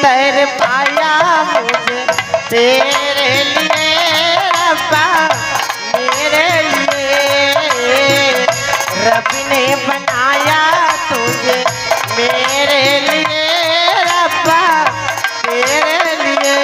तर पाया मुझे तेरे लिए रब्बा मेरे लिए। रब ने बनाया तुझे मेरे लिए रब्बा तेरे लिए।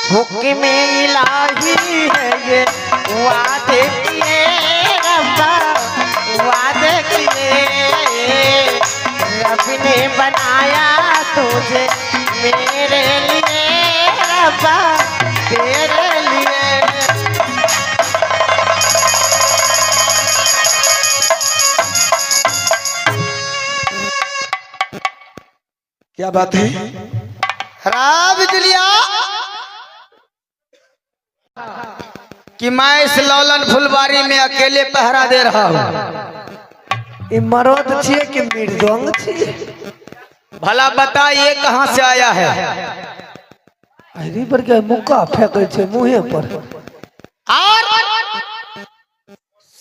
हुक्म इलाही है ये वादे किए रब्बा वादे किए। रब ने बनाया तुझे मेरे लिए रब्बा तेरे लिए। क्या बात है खराब दिलिया कि मैं इस लौलन फुलवारी में अकेले पहरा दे रहा हूँ। ये मर्द छे कि मृदंग छे? भला बता ये कहाँ से आया है? अरे पर क्या मुक्का फेंके छे मुँहे पर। और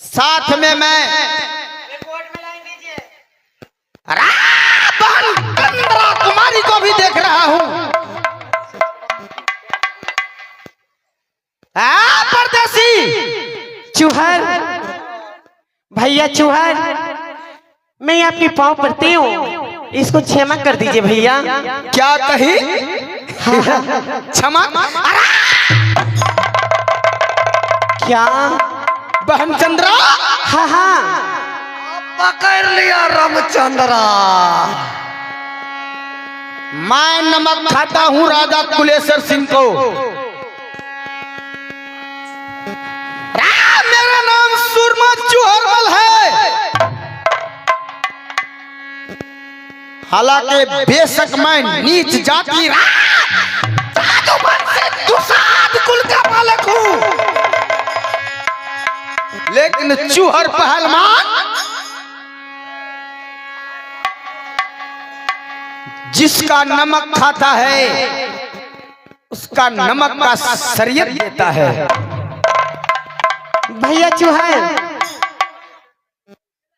साथ में मैं कंदरा कुमारी को भी देख रहा हूँ। परदेसी चूहर भैया चूहर मैं आपके पाँव पड़ती हूँ, इसको क्षमा कर दीजिए भैया। क्या कही? क्षमा? क्या बहन चंद्रा? हाँ हाँ पकड़ लिया रामचंद्रा। मैं नमक खाता हूँ राजा कुलेश्वर सिंह को। मेरा नाम सुरमा चूहरमल है। हालांकि बेशक मैं नीच जाति कुल का बालक हूँ, लेकिन चूहर पहलवान जिसका नमक खाता है उसका नमक का शरीयत देता है। भैया चूहर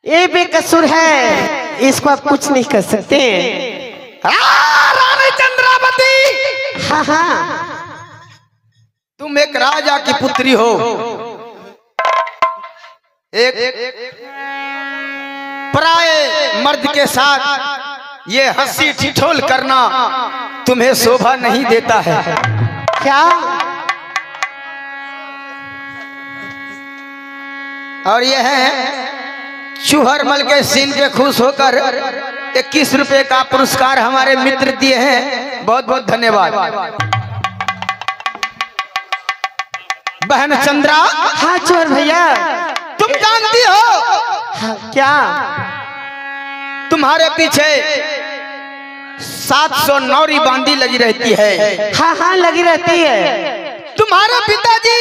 ये बेकसूर है, इसको आप कुछ नहीं कर सकते। रानी चंद्रावती, हाँ हाँ तुम एक राजा की पुत्री हो। एक पराये मर्द के साथ ये हंसी ठिठोल करना तुम्हें शोभा नहीं देता है क्या? और यह है चूहरमल के सीन के खुश होकर 21 रुपए का पुरस्कार हमारे मित्र दिए हैं। बहुत बहुत धन्यवाद। बहन चंद्रा। हाँ चोर भैया। तुम जानती हो हाँ, क्या? तुम्हारे पीछे 700 नौरी बांधी लगी रहती है। हाँ हाँ लगी रहती है। तुम्हारे पिताजी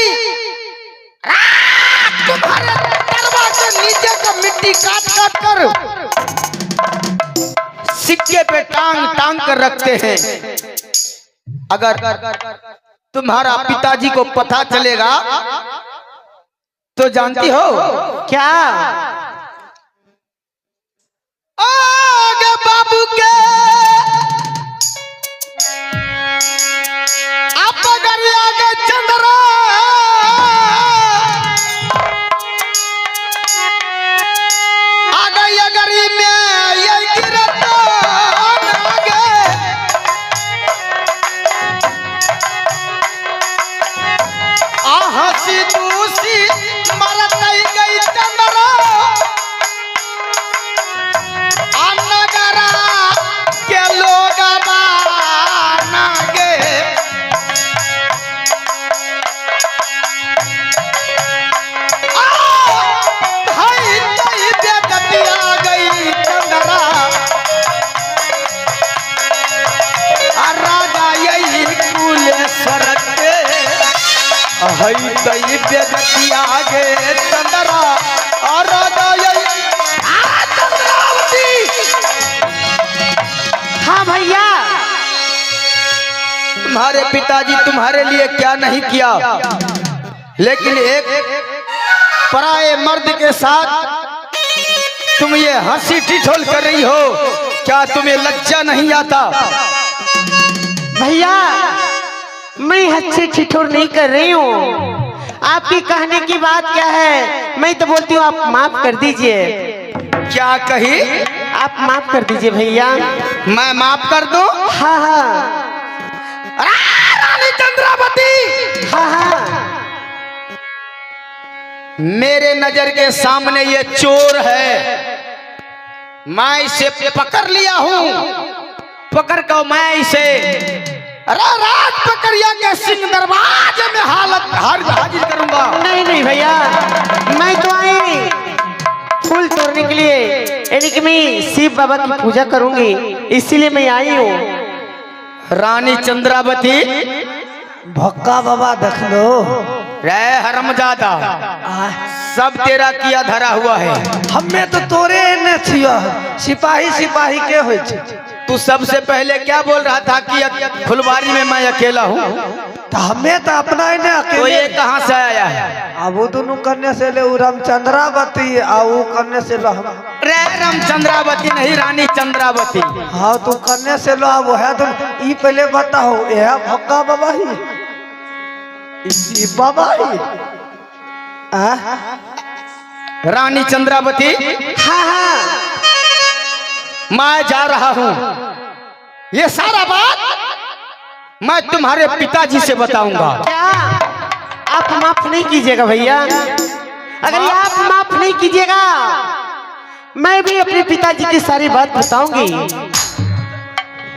तुम्हारे दरबार के नीचे का मिट्टी काट काट कर सिक्के पे टांग टांग कर रखते हैं। अगर तुम्हारा पिताजी को पता चलेगा तो जानती हो क्या? आगे बाबू के आप अगर आगे चंद्रा आ गई अगर में ये गिरता हई तई बेदतिया गे चंद्रा और चंद्रावती। हाँ भैया, तुम्हारे पिताजी तुम्हारे लिए क्या नहीं किया, लेकिन एक पराये मर्द के साथ तुम ये हंसी ठिठोल कर रही हो, क्या तुम्हें लज्जा नहीं आता? भैया मैं हंसी ठिठुर नहीं कर रही हूँ। आपकी कहने की बात क्या है, मैं तो बोलती हूँ आप माफ कर दीजिए। क्या कही? आप माफ कर दीजिए भैया। मैं माफ कर दूं? हाँ हाँ रानी चंद्रावती, हाँ हाँ। मेरे नजर के सामने ये चोर है, मैं इसे पकड़ लिया हूँ। पकड़ कर मैं इसे राज पकड़िया के सिंह दरवाजे में हाजिर करूंगा। नहीं नहीं भैया, मैं तो आई फूल तोड़ने के लिए, यानी कि मैं शिव बाबा की पूजा करूंगी, इसीलिए मैं आई हूँ। रानी चंद्रावती, भक्का बाबा देख लो। रे हरमजादा, सब तेरा किया धरा हुआ है। हमें तो तोरे ने छिया, सिपाही सिपाही के होय छे। तू सबसे पहले क्या बोल रहा था कि फुलवारी में मैं अकेला हूँ? तो हमें तो अपना ही ने तो अकेले। ये कहाँ से आया है? अब वो दोनों करने से ले रामचंद्रावती आ वो करने से लो हम। रे रामचंद्रावती नहीं, रानी चंद्रावती। हाँ तू करने से लो वो है। तुम ई पहले बताओ, यह भक्का बाबा ही इसी बाबा ही रानी चंद्रावती, हाँ हाँ मैं जा रहा हूँ, ये सारा बात मैं तुम्हारे पिताजी से बताऊंगा। क्या आप माफ नहीं कीजिएगा भैया? अगर ये आप माफ नहीं कीजिएगा, मैं भी अपने पिताजी की सारी बात बताऊंगी।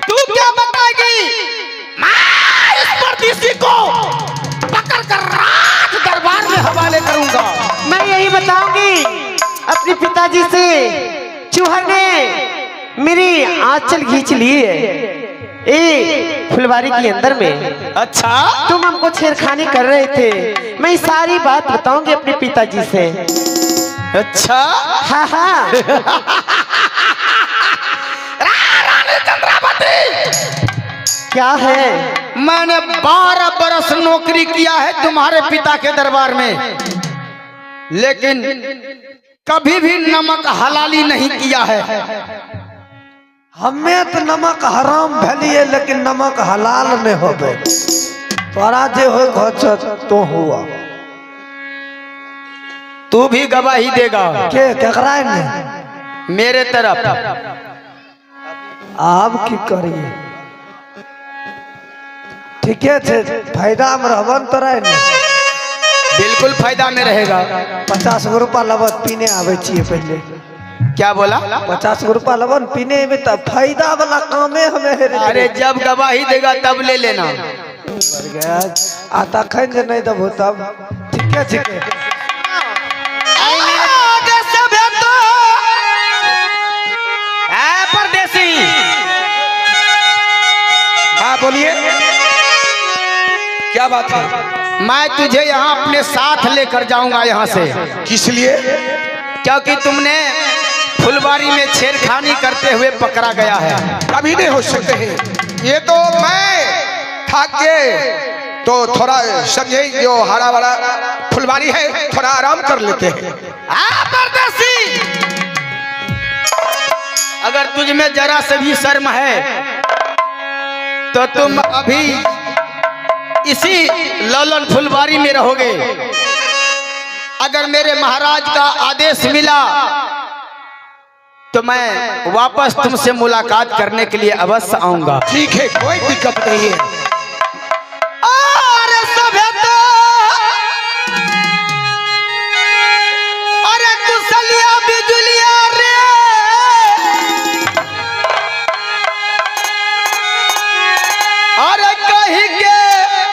तू क्या बताएगी? मैं इस परदेसी को पकड़ कर राज दरबार में हवाले करूंगा। मैं यही बताऊंगी अपने पिताजी से, चूहर ने मेरी आंचल खींच ली है ए फुलवारी के अंदर में। अच्छा, तुम हमको छेड़खानी कर रहे थे, मैं सारी बात बताऊंगी अपने पिताजी से। अच्छा। हाँ हाँ रानी चंद्रावती, क्या है? मैंने 12 बरस नौकरी किया है तुम्हारे पिता के दरबार में, लेकिन कभी भी नमक हलाली नहीं किया है। हमें तो नमक हराम भलिए, लेकिन नमक हलाल में हो गए। तोरा जे हो तो हुआ। तू भी गवाही देगा के केकरा ने मेरे तरफ। आप की करिए? ठीके छे, फायदा में रहबन तोरा ने। बिल्कुल फायदा में रहेगा। 50 गो रुपया लबत पीने आवे छिए पहले। क्या बोला? 50 गो रुपया लबन पीने में तो फायदा वाला कामे हमें है। अरे जब गवाही देगा तब ले लेना। आता खन जे नहीं दबो तब ठीके ठीके। परदेसी, हाँ बोलिए, क्या बात है? मैं तुझे यहाँ अपने साथ लेकर जाऊंगा यहाँ से। किस लिए? क्योंकि तुमने फुलवारी में छेड़खानी करते हुए पकड़ा गया है। कभी नहीं हो सकते हैं। ये तो मैं थक गए, तो थोड़ा समझे, जो हरा भरा फुलवारी है थोड़ा आराम कर लेते हैं। परदेसी, अगर तुझ में जरा से भी शर्म है तो तुम अभी इसी लौलन फुलवारी में रहोगे। अगर मेरे महाराज का आदेश मिला तो मैं वापस तुमसे मुलाकात करने के लिए अवश्य आऊंगा। ठीक है, कोई दिक्कत नहीं है। अरे सभ्यता, अरे कुशलिया बिजुलिया रे, अरे कहीं के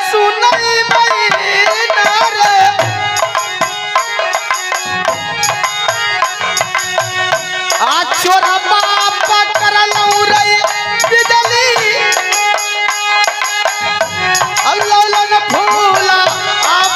सुनई मैना रे, आ चोरा बाप करलऊ रे बिजली, अल्लाह फूला आप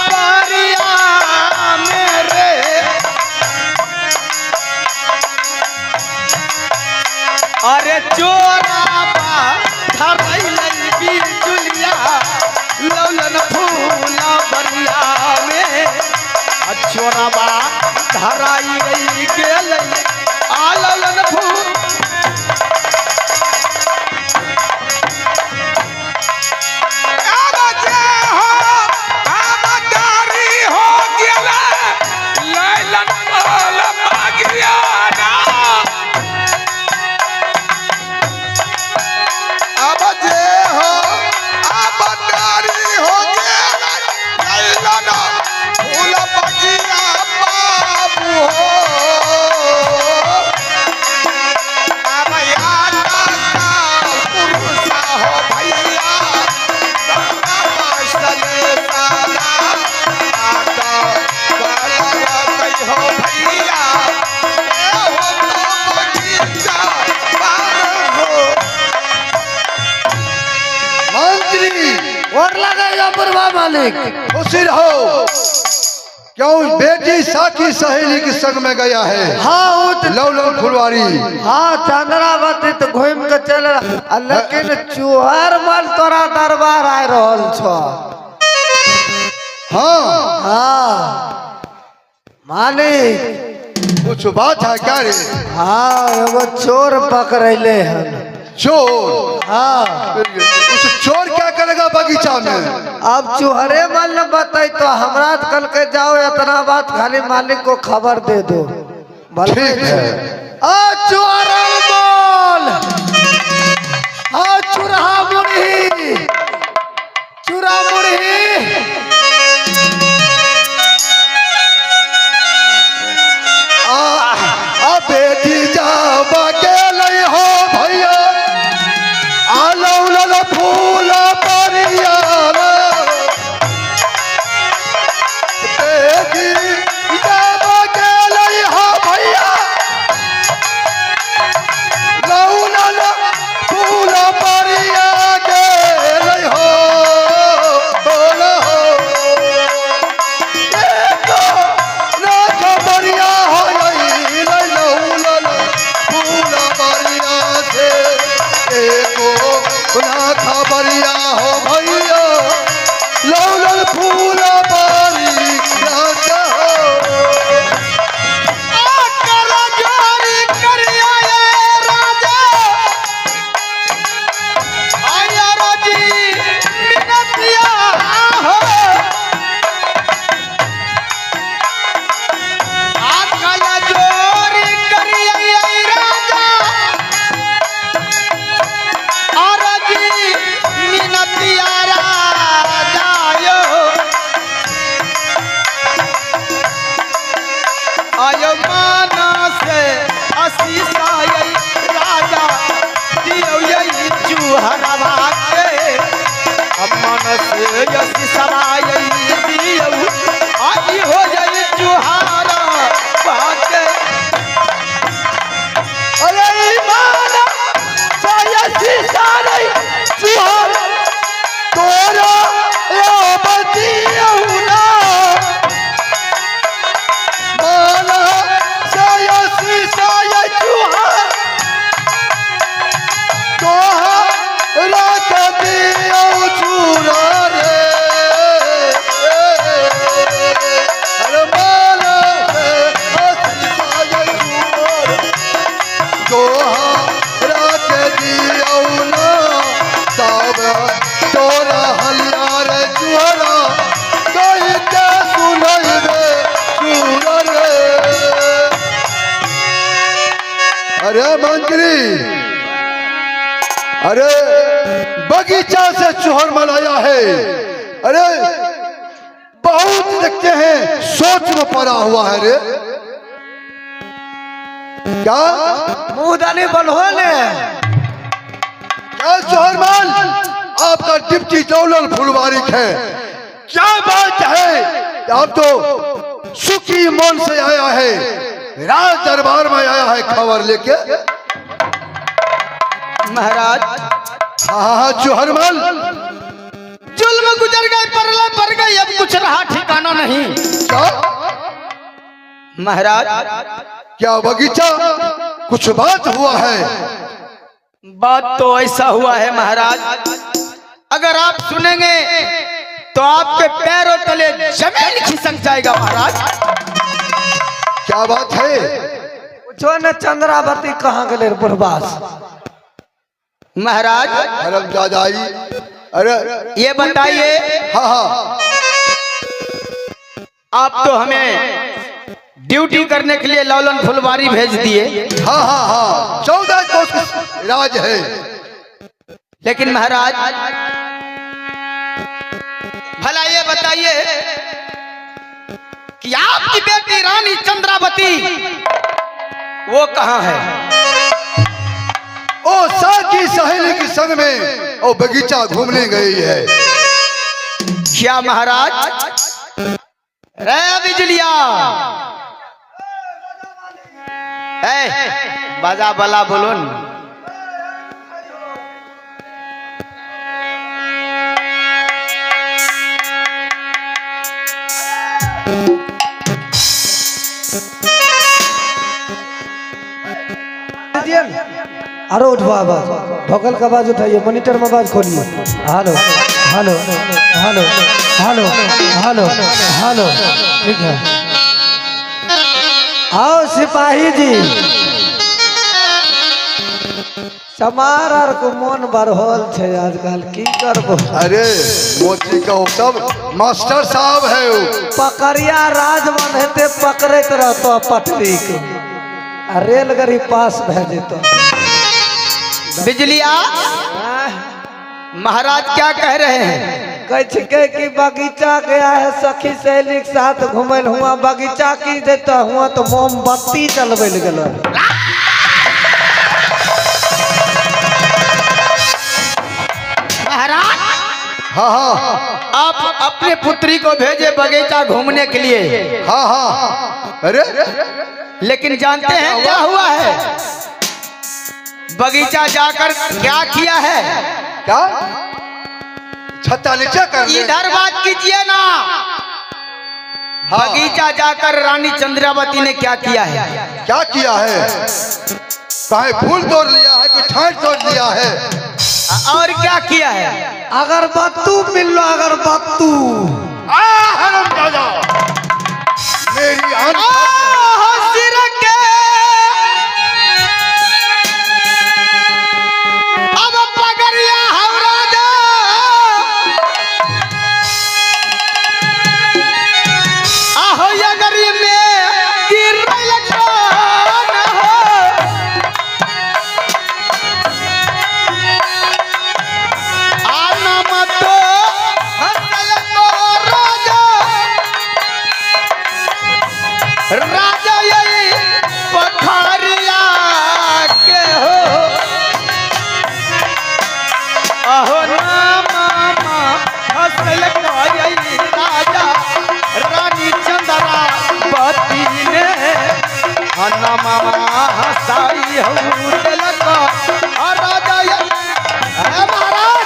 मंत्री और लगा बुरबा मालिक। खुशी रहो। क्यों बेटी साकी सहेली के संग में गया है? हाँ वो तो लौलन फुलवारी। हाँ चंद्रावती तो घूम के चल रहा, लेकिन चुहर मल तोरा दरबार आ रहल छो। हाँ हाँ मालिक कुछ बात है क्या रे? हाँ एगो चोर पकड़ले हन। चोर? हाँ कुछ चोर क्या करेगा बगीचा में? अब चुहरे मल ने बताई तो हमरा कल के जाओ, इतना बात खाली मालिक को खबर दे दो। ठीक है। चुहरा बोल। हाँ चुरहा मुड़ी, चुरा मुड़ी। बेटी जाब के लई हो भैया आलौल फूल परिया बेटी जाब के लई हो भैया लौल फूल परिया के लई हो बोल हो राख बढ़िया हो खबरिया हो भैया लौल फूल बारिया से अरे मंत्री, अरे बगीचा से चूहर मनाया है। अरे बहुत देखते हैं सोच में पड़ा हुआ है रे। क्या मुंहदानी बनहोले? क्या चौहरमाल आपका डिप्टी दौलल फुलवारी है? क्या बात है? आप तो सुखी मन से आया है, राज दरबार में आया है खबर लेके। महाराज हाँ चौहरमाल, जुल्म गुजर गए, परला पर गई, अब कुछ रहा ठिकाना नहीं। क्या महाराज? क्या बगीचा कुछ बात हुआ है? बात तो ऐसा हुआ है महाराज, अगर आप सुनेंगे तो आपके पैरों तले जमीन खिसक जाएगा महाराज। क्या बात है? जो न चंद्रावती कहाँ गले बरबास? महाराज हरमजादाई, अरे ये बताइए, हाँ हाँ, आप तो हमें ड्यूटी करने के लिए लौलन फुलवारी भेज दिए। हाँ हाँ हाँ, 14 कोस राज है। लेकिन महाराज भला ये बताइए कि आपकी बेटी रानी चंद्रावती वो कहाँ है? ओ साकी सहेली के संग में ओ बगीचा घूमने गई है। क्या महाराज? रे बिजलिया, बाजा बला बोलो न। अरे उठवा आवाज, भोकल का आवाज उठाइए, मॉनिटर में आवाज खोलिए। Hello hello hello hello hello hello, ठीक है। आओ सिपाही जी, समार आर को मन बरहोल छे आजकल, की करबो। अरे मोची का सब मास्टर साहब है वो। पकड़िया राजवन हेते पकड़त रहतो पटरी के, रेलगाड़ी पास भेजे तो। बिजलिया, महाराज क्या कह रहे हैं? कह कि बगीचा गया है सखी सहेली के साथ घूमल हुआ, बगीचा की देता हुआ तो मोमबत्ती जलबे गेल। महाराज, हाँ हाँ आप अपने पुत्री को भेजे बगीचा घूमने के लिए। हाँ हाँ। अरे लेकिन जानते हैं क्या हुआ है? बगीचा जाकर क्या किया है? क्या छत्ता नीचे कर ले। इधर बात कीजिए ना। बगीचा जाकर रानी चंद्रावती ने क्या किया है? क्या किया है? कहीं फूल तोड़ लिया है कि ठाट तोड़ लिया है? और क्या किया है? अगरबत्तू मिल लो, अगरबत्तू। हरामजादा, मेरी सिर के अब पगड़िया हवराजा, आहो यगरी में गिरल कौन हो, आना मतो हंसल को राजा, राजा यही पखारिया के हो, अहो नामा हंसल को यही राजा रानी चंद्रावती ने, नामा हंसाई हूँ तिलक राजा यही। महाराज,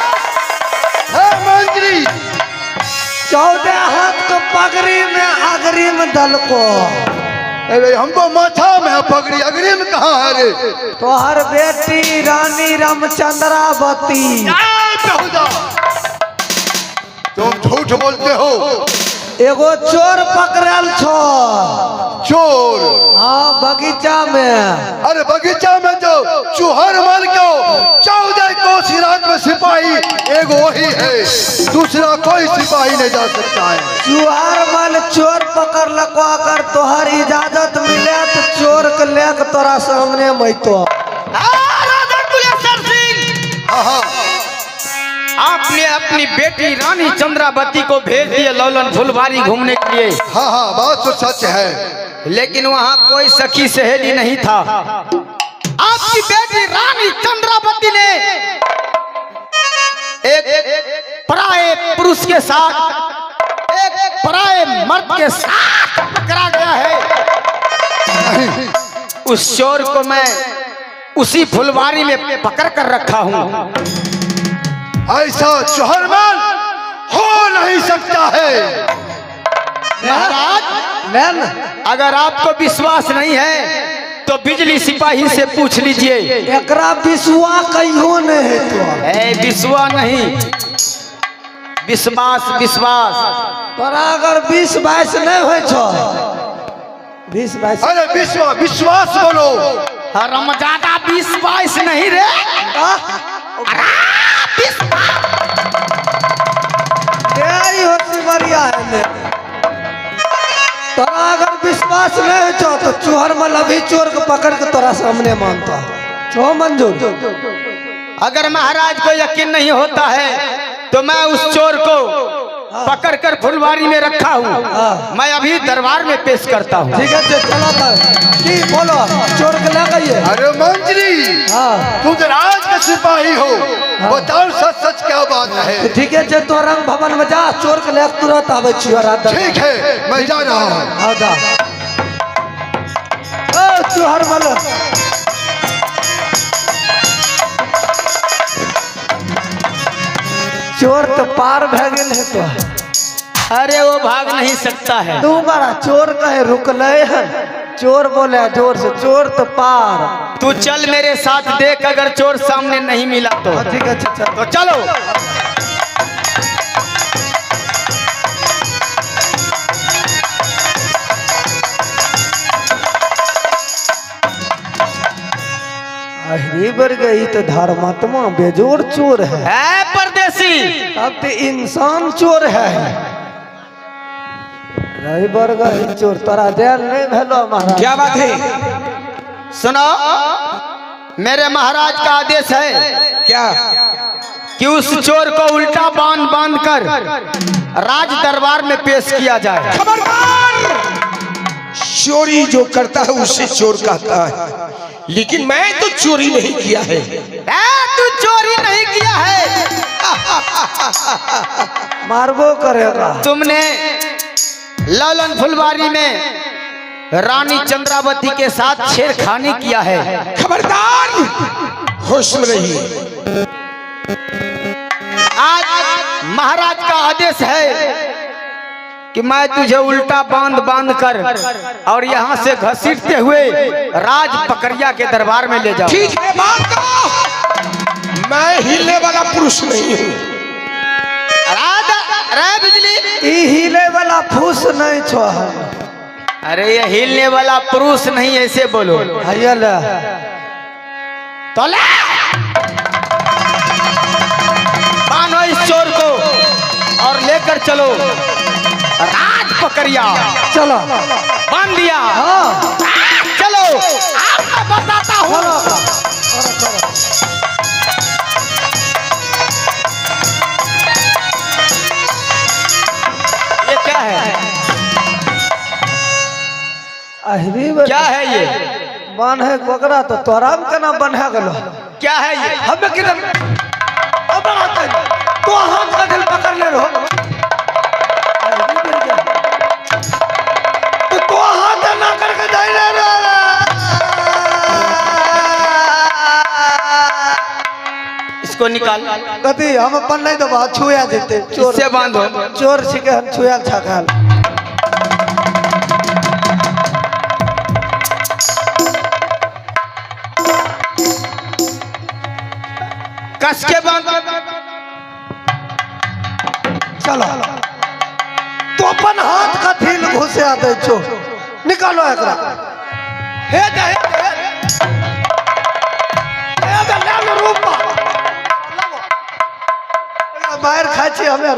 मंत्री 14 हाथ को पगड़ी में अगरी में दल को। अरे हमको माथा में है पगड़ी, अगरी में कहाँ है रे? तो हर बेटी रानी रामचंद्रावती। बेहुदा, तुम झूठ बोलते हो। एगो चोर पकड़ल छो। चोर? हाँ, बगीचा में। अरे बगीचा में तो चूहर मर को 14 को सिराज में सिपाही एगो वही है, दूसरा कोई सिपाही नहीं जा सकता है। चुहार मल चोर पकड़ लको, अगर तोहर इजाजत मिले तो चोर के लेके तोरा सामने मैं तो। हाँ हाँ, आपने अपनी बेटी रानी चंद्रावती को भेज दिए लौलन फुलवारी घूमने के लिए। हाँ हाँ, बात तो सच है। लेकिन वहाँ कोई सखी सहेली नहीं था। आपकी बेटी रानी चंद्रावती ने एक पराये पुरुष के साथ, एक पराये मर्द के साथ पकड़ा गया है। उस चोर को मैं उसी फुलवारी में पकड़ कर रखा हूँ। ऐसा चौहरमल हो नहीं सकता है। महाराज, अगर आपको विश्वास नहीं है तो बिजली सिपाही से पूछ लीजिए। एकरा विश्वास कहियो नहीं है तो। है विश्वास नहीं, विश्वास विश्वास। तोरा अगर 20-22 नहीं हो छो, 20-22। अरे विश्वास विश्वास बोलो। हरामजादा, 20-22 नहीं रे, बढ़िया है। तोरा अगर विश्वास नहीं छो तो चोहर मल अभी चोर को पकड़ के तोरा सामने मानता छो मंजूर। अगर महाराज को यकीन नहीं होता है तो मैं उस चोर को पकड़ कर फुलवारी में रखा हूँ, मैं अभी दरबार में पेश करता हूँ। ठीक है, चलो की बोलो, चोर के ला गई। अरे मंत्री, हाँ, तुम तो राज के सिपाही हो, बताओ सच सच क्या बात है। ठीक है, तो रंग भवन में जा, चोर के ले तुरंत आवे छियो। ठीक है, मैं जा रहा हूँ। हाँ जा। चोहर मल चोर तो पार भे गेल है तो। अरे वो भाग नहीं सकता है। तू बड़ा चोर कहे रुक ले है, चोर बोले जोर से, चोर तो पार। तू चल मेरे साथ, देख अगर चोर सामने नहीं मिला तो। ठीक है, अच्छा तो चलो। अरे बर गई तो धर्मात्मा बेजोर चोर है। परदेसी, अब तो इंसान चोर है। रही बर गई चोर, तोरा देर नहीं भेलो महाराज। क्या बात है? सुनो, मेरे महाराज का आदेश है क्या? कि उस चोर को उल्टा बांध बांध कर राज दरबार में पेश किया जाए। खबरदार! चोरी जो करता है उसे चोर कहता है, लेकिन मैं तो चोरी नहीं किया है। तू चोरी नहीं किया है। मारबो करेगा। तुमने ललन फुलवारी में रानी चंद्रावती के साथ छेड़खानी किया है। खबरदार! होश में रहिए। आज महाराज का आदेश है कि मैं तुझे उल्टा बांध बांध कर और यहाँ से घसीटते हुए राज पकड़िया के दरबार में ले जाऊं। ठीक है, बात करो। मैं हिलने वाला पुरुष नहीं हूँ। बिजली, ई हिले वाला फूस नहीं छो। अरे ये हिलने वाला पुरुष नहीं, ऐसे बोलो। तो ले बांधो इस चोर को और लेकर चलो राज पकड़िया। चलो बांध दिया। हाँ चलो, आपको बताता हूँ। ये क्या है? क्या है ये? बन है बकरा तो तोरा में केना बन्हा गेलो? क्या है ये? हमें किधर तो हाथ का दिल पकड़ ले रहो। तो हाथ ना करके जाई ले रहा। इसको निकाल। कथी हम अपन नहीं तो बात छुया देते। चोर इससे बांधो। चोर छिके हम छुया छकाल। कस के बांध। चलो तो अपन हाथ का ढील घुसे दे छो। निकालो एकरा। हे दे रूप बाहर खाची हमें।